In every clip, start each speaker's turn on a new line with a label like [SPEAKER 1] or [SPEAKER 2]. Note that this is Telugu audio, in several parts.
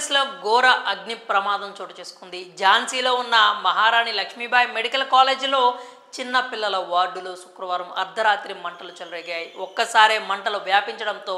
[SPEAKER 1] ఆంధ్రప్రదేశ్లో ఘోర అగ్ని ప్రమాదం చోటు చేసుకుంది. ఝాన్సీలో ఉన్న మహారాణి లక్ష్మీబాయి మెడికల్ కాలేజీలో చిన్న పిల్లల వార్డులో శుక్రవారం అర్ధరాత్రి మంటలు చెలరేగాయి. ఒక్కసారే మంటలు వ్యాపించడంతో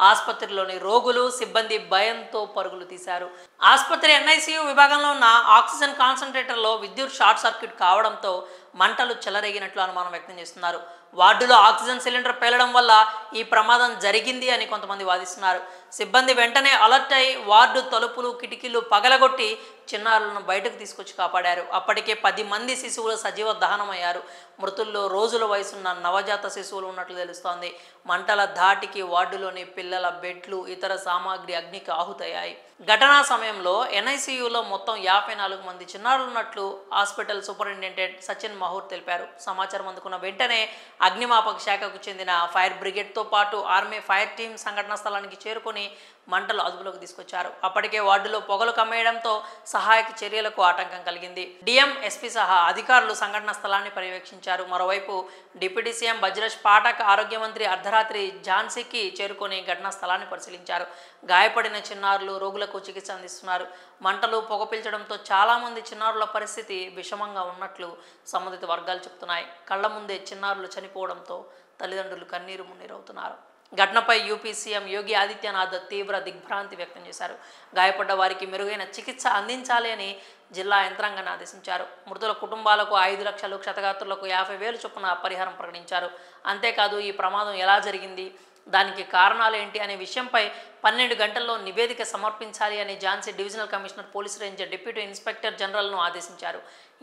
[SPEAKER 1] ఆసుపత్రిలోని రోగులు సిబ్బంది భయంతో పరుగులు తీశారు. ఆసుపత్రి ఎన్ఐసియు విభాగంలో ఉన్న ఆక్సిజన్ కాన్సన్ట్రేటర్లో విద్యుత్ షార్ట్ సర్క్యూట్ కావడంతో మంటలు చెలరేగినట్లు అనుమానం వ్యక్తం చేస్తున్నారు. వార్డులో ఆక్సిజన్ సిలిండర్ పేలడం వల్ల ఈ ప్రమాదం జరిగింది అని కొంతమంది వాదిస్తున్నారు. సిబ్బంది వెంటనే అలర్ట్ అయి వార్డు తలుపులు కిటికీలు పగలగొట్టి చిన్నారులను బయటకు తీసుకొచ్చి కాపాడారు. అప్పటికే 10 మంది శిశువులు సజీవ దహనమయ్యారు. మృతుల్లో రోజుల వయసున్న నవజాత శిశువులు ఉన్నట్లు తెలుస్తోంది. మంటల ధాటికి వార్డులోని పిల్లల బెడ్లు ఇతర సామాగ్రి అగ్నికి ఆహుతయ్యాయి. ఘటనా సమయంలో ఎన్ఐసియులో మొత్తం 54 మంది చిన్నారులు ఉన్నట్లు హాస్పిటల్ సూపరింటెండెంట్ సచిన్ మహూర్ తెలిపారు. సమాచారం అందుకున్న వెంటనే అగ్నిమాపక శాఖకు చెందిన ఫైర్ బ్రిగేడ్తో పాటు ఆర్మీ ఫైర్ టీం సంఘటనా స్థలానికి చేరుకొని మంటలు అదుపులోకి తీసుకొచ్చారు. అప్పటికే వార్డులో పొగలు కమ్మేయడంతో సహాయక చర్యలకు ఆటంకం కలిగింది. డిఎం ఎస్పీ సహా అధికారులు సంఘటనా స్థలాన్ని పర్యవేక్షించారు. మరోవైపు డిప్యూటీ సీఎం బజ్రష్ పాఠక్ ఆరోగ్య మంత్రి అర్ధరాత్రి ఝాన్సీకి చేరుకొని ఘటనా స్థలాన్ని పరిశీలించారు. గాయపడిన చిన్నారులు రోగులకు చికిత్స అందిస్తున్నారు. మంటలు పొగ పీల్చడంతో చాలామంది చిన్నారుల పరిస్థితి విషమంగా ఉన్నట్లు సంబంధిత వర్గాలు చెబుతున్నాయి. కళ్ల ముందే చిన్నారులు చనిపోవడంతో తల్లిదండ్రులు కన్నీరు మున్నీరవుతున్నారు. ఘటనపై యూపీ సీఎం యోగి ఆదిత్యనాథ్ తీవ్ర దిగ్భ్రాంతి వ్యక్తం చేశారు. గాయపడ్డ వారికి మెరుగైన చికిత్స అందించాలి అని జిల్లా యంత్రాంగాన్ని ఆదేశించారు. మృతుల కుటుంబాలకు 5 లక్షలు, క్షతగాత్రులకు 50,000 చొప్పున పరిహారం ప్రకటించారు. అంతేకాదు ఈ ప్రమాదం ఎలా జరిగింది, దానికి కారణాలు ఏంటి అనే విషయంపై 12 గంటల్లో నివేదిక సమర్పించాలి అని Jhansi divisional commissioner police range deputy inspector జనరల్ను ఆదేశించారు.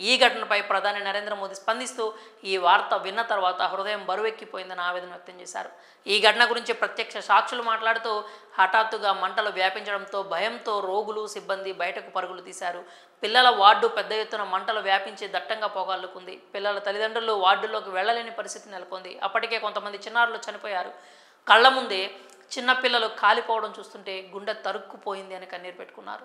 [SPEAKER 1] ఈ ఘటనపై ప్రధాని నరేంద్ర మోదీ స్పందిస్తూ ఈ వార్త విన్న తర్వాత హృదయం బరువెక్కిపోయిందని ఆవేదన వ్యక్తం చేశారు. ఈ ఘటన గురించి ప్రత్యక్ష సాక్షులు మాట్లాడుతూ హఠాత్తుగా మంటలు వ్యాపించడంతో భయంతో రోగులు సిబ్బంది బయటకు పరుగులు తీశారు. పిల్లల వార్డు పెద్ద ఎత్తున మంటలు వ్యాపించి దట్టంగా పొగల్లుకుంది. పిల్లల తల్లిదండ్రులు వార్డులోకి వెళ్లలేని పరిస్థితి నెలకొంది. అప్పటికే కొంతమంది చిన్నారులు చనిపోయారు. కళ్ల ముందే చిన్నపిల్లలు కాలిపోవడం చూస్తుంటే గుండె తరుక్కుపోయింది అని కన్నీరు పెట్టుకున్నారు.